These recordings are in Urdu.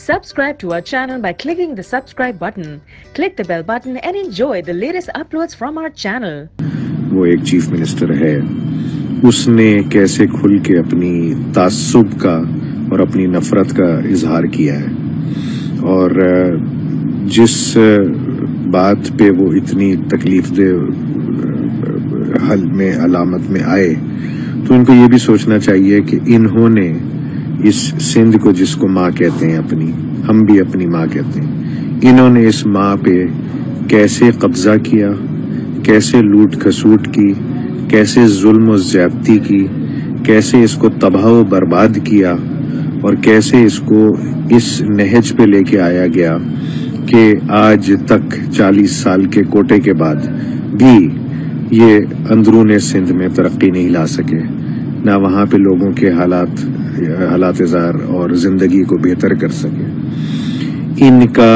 Subscribe to our channel by clicking the subscribe button. Click the bell button and enjoy the latest uploads from our channel. وہ ایک چیف منسٹر ہے، اس نے کیسے کھل کے اپنی تعصب کا اور اپنی نفرت کا اظہار کیا ہے، اور جس بات پہ وہ اتنی تکلیف دہ حل میں علامت میں آئے تو ان کو یہ بھی سوچنا چاہیے کہ انہوں نے اس سندھ کو، جس کو ماں کہتے ہیں اپنی، ہم بھی اپنی ماں کہتے ہیں، انہوں نے اس ماں پہ کیسے قبضہ کیا، کیسے لوٹ کھسوٹ کی، کیسے ظلم و زیادتی کی، کیسے اس کو تباہ و برباد کیا، اور کیسے اس کو اس نہج پہ لے کے آیا گیا کہ آج تک 40 سال کے کوٹے کے بعد بھی یہ اندرون سندھ میں ترقی نہیں لا سکے، نہ وہاں پہ لوگوں کے حالات زار اور زندگی کو بہتر کر سکے۔ ان کا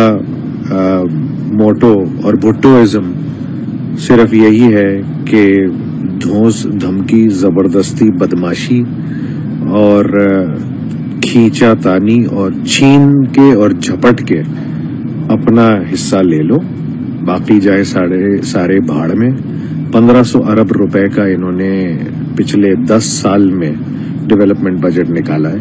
موٹو اور بھٹوازم صرف یہی ہے کہ دھونس دھمکی، زبردستی، بدماشی اور کھینچا تانی اور چھین کے اور جھپٹ کے اپنا حصہ لے لو، باقی جائے سارے بھاڑ میں۔ 1500 ارب روپے کا انہوں نے پچھلے 10 سال میں ڈیولپمنٹ بجٹ نکالا ہے،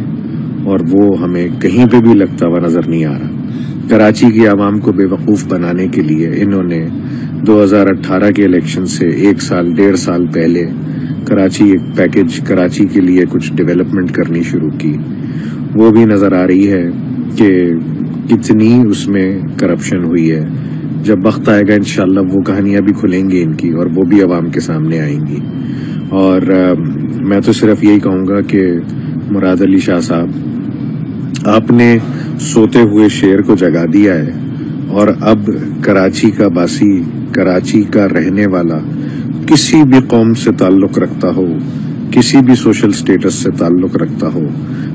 اور وہ ہمیں کہیں پہ بھی لگتا ہوا نظر نہیں آ رہا۔ کراچی کی عوام کو بے وقوف بنانے کے لیے انہوں نے 2018 کے الیکشن سے 1 سال 1.5 سال پہلے ایک پیکج کراچی کے لیے کچھ ڈیولپمنٹ کرنی شروع کی۔ وہ بھی نظر آ رہی ہے کہ کتنی اس میں کرپشن ہوئی ہے۔ جب وقت آئے گا انشاءاللہ وہ کہانیاں بھی کھلیں گی ان کی، اور وہ بھی عوام کے سامنے آئیں گی۔ اور میں تو صرف یہی کہوں گا کہ مراد علی شاہ صاحب، آپ نے سوتے ہوئے شیر کو جگا دیا ہے، اور اب کراچی کا باسی، کراچی کا رہنے والا، کسی بھی قوم سے تعلق رکھتا ہو، کسی بھی سوشل سٹیٹس سے تعلق رکھتا ہو،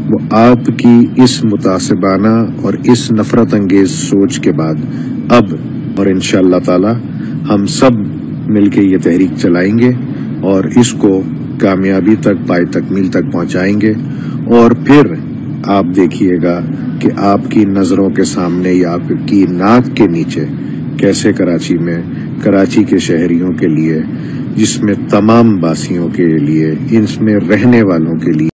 وہ آپ کی اس متعصبانہ اور اس نفرت انگیز سوچ کے بعد اب اور انشاءاللہ تعالی ہم سب مل کے یہ تحریک چلائیں گے اور اس کو کامیابی تک، پائے تکمیل تک پہنچائیں گے۔ اور پھر آپ دیکھیے گا کہ آپ کی نظروں کے سامنے یا آپ کی ناک کے نیچے کیسے کراچی میں، کراچی کے شہریوں کے لیے، جس میں تمام باسیوں کے لیے، اس میں رہنے والوں کے لیے